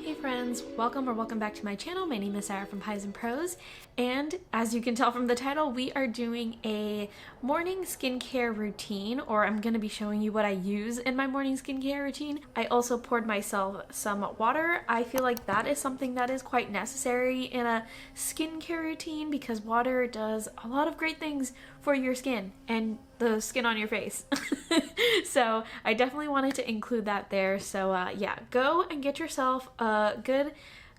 Hey friends, welcome back to my channel. My name is Sarah from PIESNPROSE, and as you can tell from the title, we are doing a morning skincare routine, or I'm going to be showing you what I use in my morning skincare routine. I also poured myself some water. I feel like that is something that is quite necessary in a skincare routine because water does a lot of great things for your skin and the skin on your face. So I definitely wanted to include that there. So yeah, go and get yourself a good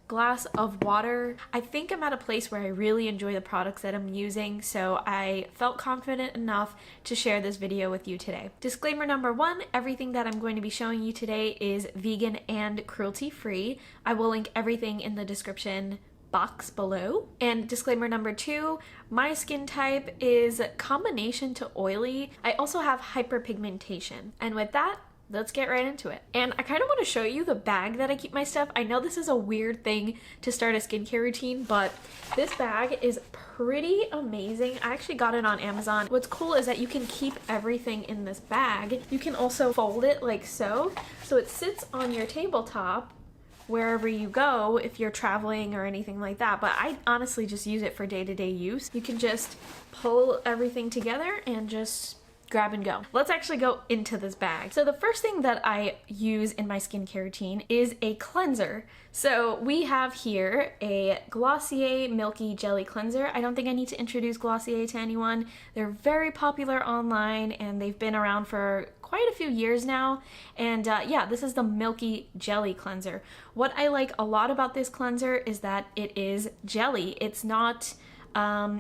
glass of water. I think I'm at a place where I really enjoy the products that I'm using, so I felt confident enough to share this video with you today. Disclaimer number one, everything that I'm going to be showing you today is vegan and cruelty free. I will link everything in the description box below. And disclaimer number two, my skin type is combination to oily. I also have hyperpigmentation. And with that, let's get right into it. And I kind of want to show you the bag that I keep my stuff. I know this is a weird thing to start a skincare routine, but this bag is pretty amazing. I actually got it on Amazon. What's cool is that you can keep everything in this bag. You can also fold it like so. So it sits on your tabletop wherever you go if you're traveling or anything like that, but I honestly just use it for day-to-day use. You can just pull everything together and just grab and go. Let's actually go into this bag. So the first thing that I use in my skincare routine is a cleanser. So we have here a Glossier Milky Jelly Cleanser. I don't think I need to introduce Glossier to anyone. They're very popular online and they've been around for quite a few years now. And yeah, this is the Milky Jelly Cleanser. What I like a lot about this cleanser is that it is jelly. It's not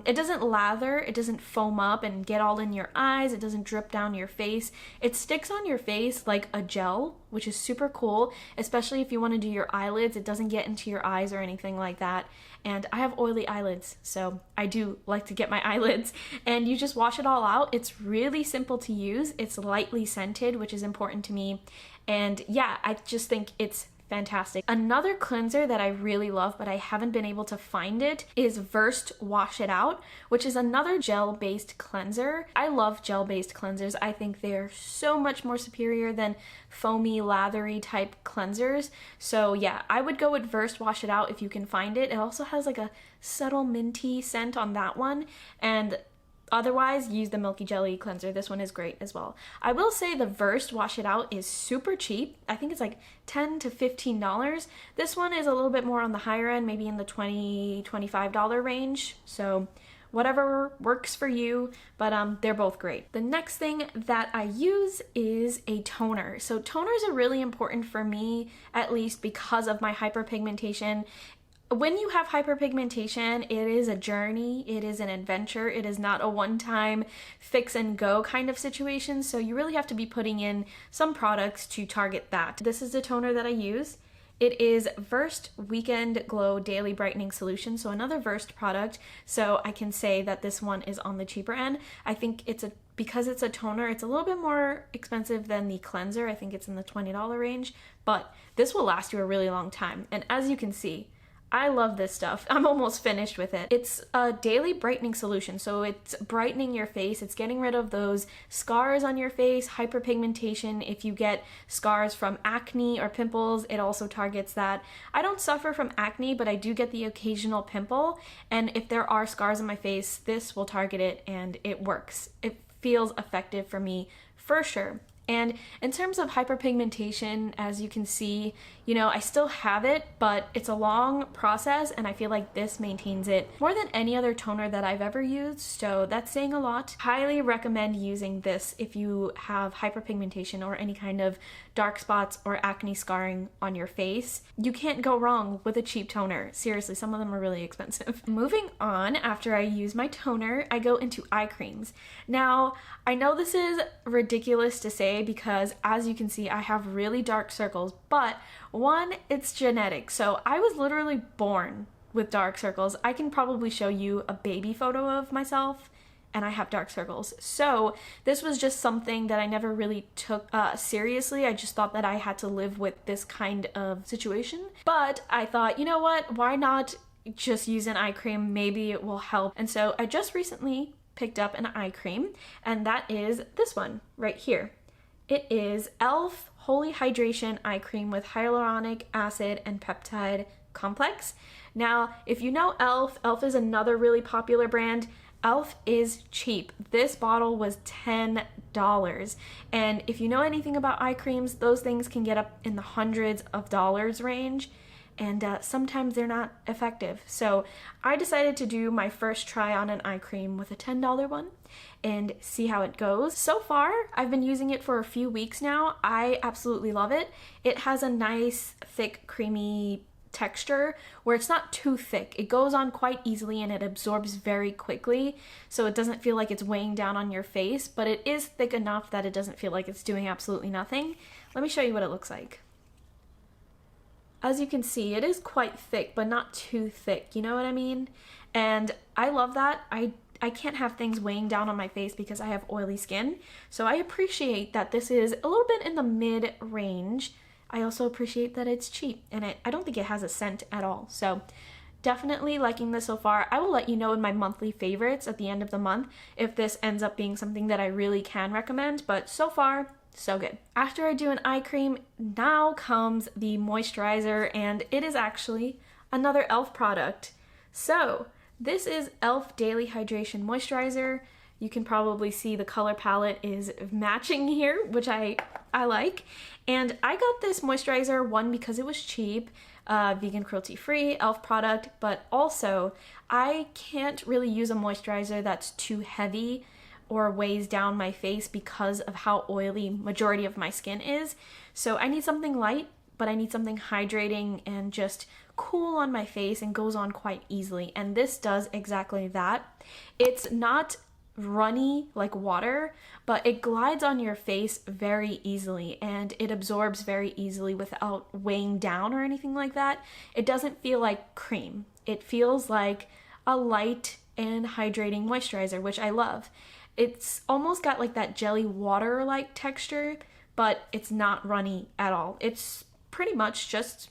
it doesn't lather, it doesn't foam up and get all in your eyes, it doesn't drip down your face. It sticks on your face like a gel, which is super cool, especially if you want to do your eyelids. It doesn't get into your eyes or anything like that. And I have oily eyelids, so I do like to get my eyelids. And you just wash it all out. It's really simple to use. It's lightly scented, which is important to me. And yeah, I just think it's fantastic. Another cleanser that I really love, but I haven't been able to find it, is Versed Wash It Out, which is another gel-based cleanser. I love gel-based cleansers. I think they're so much more superior than foamy, lathery type cleansers. So yeah, I would go with Versed Wash It Out if you can find it. It also has like a subtle minty scent on that one. And otherwise, use the Milky Jelly Cleanser. This one is great as well. I will say the Versed Wash It Out is super cheap. I think it's like $10 to $15. This one is a little bit more on the higher end, maybe in the $20, $25 range. So whatever works for you, but they're both great. The next thing that I use is a toner. So toners are really important for me, at least because of my hyperpigmentation. When you have hyperpigmentation, it is a journey, it is an adventure, it is not a one-time fix and go kind of situation, so you really have to be putting in some products to target that. This is the toner that I use. It is Versed Weekend Glow Daily Brightening Solution, so another Versed product, so I can say that this one is on the cheaper end. I think because it's a toner, it's a little bit more expensive than the cleanser. I think it's in the $20 range, but this will last you a really long time, and as you can see, I love this stuff. I'm almost finished with it. It's a daily brightening solution, so it's brightening your face. It's getting rid of those scars on your face, hyperpigmentation. If you get scars from acne or pimples, it also targets that. I don't suffer from acne, but I do get the occasional pimple, and if there are scars on my face, this will target it, and it works. It feels effective for me, for sure. And in terms of hyperpigmentation, as you can see, you know, I still have it, but it's a long process and I feel like this maintains it more than any other toner that I've ever used, so that's saying a lot. Highly recommend using this if you have hyperpigmentation or any kind of dark spots or acne scarring on your face. You can't go wrong with a cheap toner. Seriously, some of them are really expensive. Moving on, after I use my toner, I go into eye creams. Now, I know this is ridiculous to say because as you can see, I have really dark circles, but one, it's genetic. So I was literally born with dark circles. I can probably show you a baby photo of myself and I have dark circles. So this was just something that I never really took seriously. I just thought that I had to live with this kind of situation. But I thought, you know what, why not just use an eye cream? Maybe it will help. And so I just recently picked up an eye cream, and that is this one right here. It is e.l.f. Holy Hydration Eye Cream with Hyaluronic Acid and Peptide Complex. Now, if you know e.l.f., e.l.f. is another really popular brand. e.l.f. is cheap. This bottle was $10. And if you know anything about eye creams, those things can get up in the hundreds of dollars range. And sometimes they're not effective. So I decided to do my first try on an eye cream with a $10 one and see how it goes. So far, I've been using it for a few weeks now. I absolutely love it. It has a nice, thick, creamy texture where it's not too thick. It goes on quite easily and it absorbs very quickly, so it doesn't feel like it's weighing down on your face, but it is thick enough that it doesn't feel like it's doing absolutely nothing. Let me show you what it looks like. As you can see, it is quite thick, but not too thick, you know what I mean? And I love that. I can't have things weighing down on my face because I have oily skin, so I appreciate that this is a little bit in the mid-range. I also appreciate that it's cheap, and I don't think it has a scent at all, so definitely liking this so far. I will let you know in my monthly favorites at the end of the month if this ends up being something that I really can recommend, but so far, so good. After I do an eye cream, now comes the moisturizer, and it is actually another e.l.f. product. So this is e.l.f. Daily Hydration Moisturizer. You can probably see the color palette is matching here, which I like. And I got this moisturizer, one, because it was cheap, vegan, cruelty-free, e.l.f. product, but also I can't really use a moisturizer that's too heavy or weighs down my face because of how oily majority of my skin is. So I need something light, but I need something hydrating and just cool on my face and goes on quite easily. And this does exactly that. It's not runny like water, but it glides on your face very easily and it absorbs very easily without weighing down or anything like that. It doesn't feel like cream. It feels like a light and hydrating moisturizer, which I love. It's almost got like that jelly water-like texture, but it's not runny at all. It's pretty much just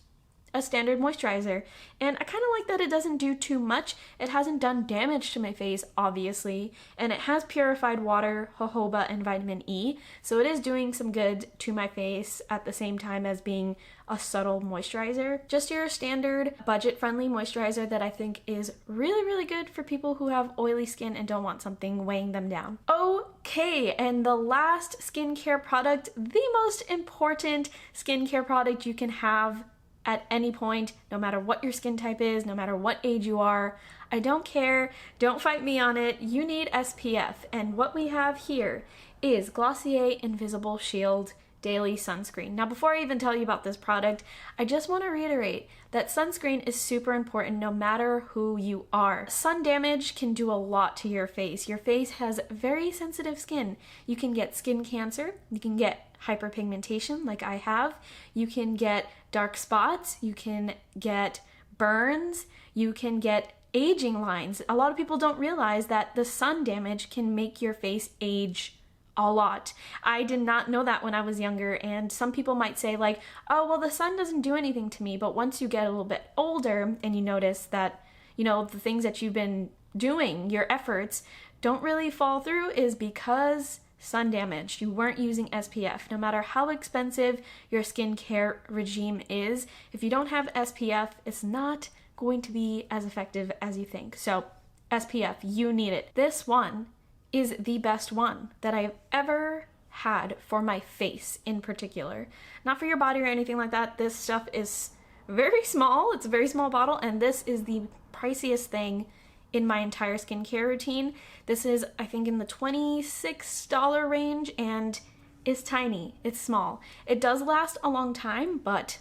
a standard moisturizer, and I kind of like that it doesn't do too much. It hasn't done damage to my face, obviously, and it has purified water, jojoba, and vitamin E, so it is doing some good to my face at the same time as being a subtle moisturizer. Just your standard budget-friendly moisturizer that I think is really, really good for people who have oily skin and don't want something weighing them down. Okay, and the last skincare product, the most important skincare product you can have at any point, no matter what your skin type is, no matter what age you are. I don't care, don't fight me on it, you need SPF. And what we have here is Glossier Invisible Shield Daily Sunscreen. Now, before I even tell you about this product, I just want to reiterate that sunscreen is super important no matter who you are. Sun damage can do a lot to your face. Your face has very sensitive skin. You can get skin cancer, you can get hyperpigmentation like I have, you can get dark spots, you can get burns, you can get aging lines. A lot of people don't realize that the sun damage can make your face age a lot. I did not know that when I was younger, and some people might say like, oh, well, the sun doesn't do anything to me, but once you get a little bit older and you notice that, you know, the things that you've been doing, your efforts, don't really fall through is because sun damage. You weren't using SPF. No matter how expensive your skincare regime is, if you don't have SPF, it's not going to be as effective as you think. So SPF, you need it. This one is the best one that I've ever had for my face in particular. Not for your body or anything like that. This stuff is very small. It's a very small bottle, and this is the priciest thing in my entire skincare routine. This is, I think, in the $26 range, and it's tiny, it's small. It does last a long time, but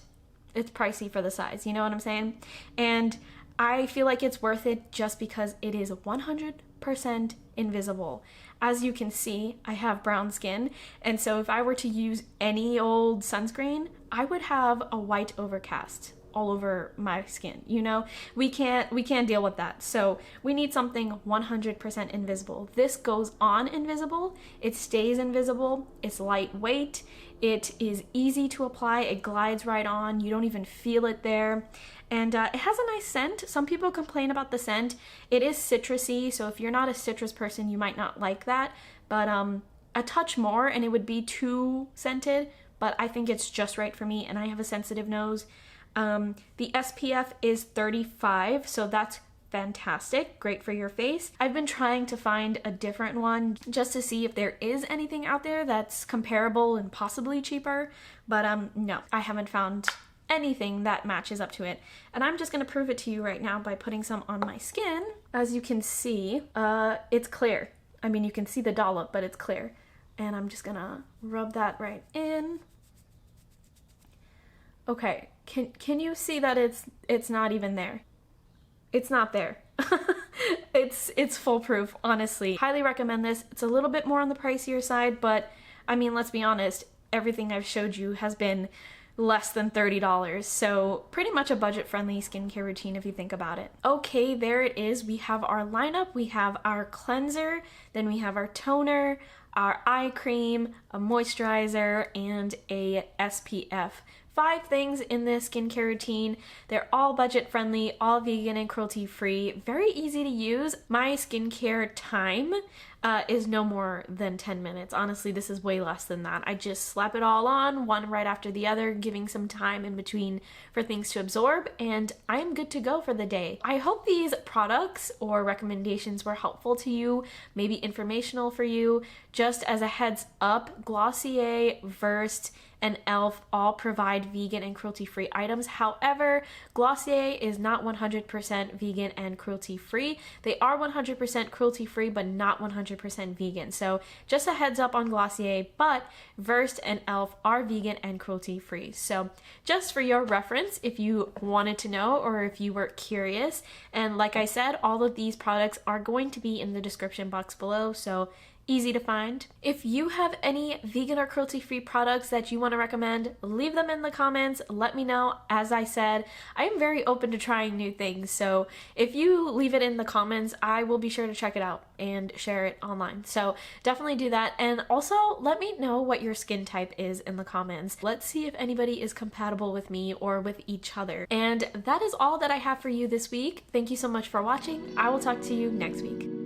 it's pricey for the size, you know what I'm saying? And I feel like it's worth it just because it is 100% invisible. As you can see, I have brown skin, and so if I were to use any old sunscreen, I would have a white overcast all over my skin. You know, we can't deal with that. So we need something 100% invisible. This goes on invisible, it stays invisible, it's lightweight, it is easy to apply, it glides right on, you don't even feel it there. And it has a nice scent. Some people complain about the scent. It is citrusy, so if you're not a citrus person, you might not like that. But a touch more and it would be too scented, but I think it's just right for me, and I have a sensitive nose. The SPF is 35, so that's fantastic, great for your face. I've been trying to find a different one just to see if there is anything out there that's comparable and possibly cheaper, but no, I haven't found anything that matches up to it. And I'm just gonna prove it to you right now by putting some on my skin. As you can see, it's clear. I mean, you can see the dollop, but it's clear. And I'm just gonna rub that right in. Okay, can you see that it's not even there? It's not there. It's foolproof, honestly. Highly recommend this. It's a little bit more on the pricier side, but I mean, let's be honest, everything I've showed you has been less than $30, so pretty much a budget-friendly skincare routine if you think about it. Okay, there it is. We have our lineup. We have our cleanser, then we have our toner, our eye cream, a moisturizer, and a SPF. 5 things in this skincare routine. They're all budget friendly, all vegan and cruelty free, very easy to use. My skincare time is no more than 10 minutes. Honestly, this is way less than that. I just slap it all on, one right after the other, giving some time in between for things to absorb, and I'm good to go for the day. I hope these products or recommendations were helpful to you, maybe informational for you. Just as a heads up, Glossier, Versed, and e.l.f. all provide vegan and cruelty-free items. However, Glossier is not 100% vegan and cruelty-free. They are 100% cruelty-free, but not 100% vegan. So just a heads up on Glossier, but Versed and e.l.f. are vegan and cruelty-free. So just for your reference, if you wanted to know or if you were curious, and like I said, all of these products are going to be in the description box below, so easy to find. If you have any vegan or cruelty-free products that you want to recommend, leave them in the comments. Let me know. As I said, I am very open to trying new things, so if you leave it in the comments, I will be sure to check it out and share it online. So definitely do that, and also let me know what your skin type is in the comments. Let's see if anybody is compatible with me or with each other. And that is all that I have for you this week. Thank you so much for watching. I will talk to you next week.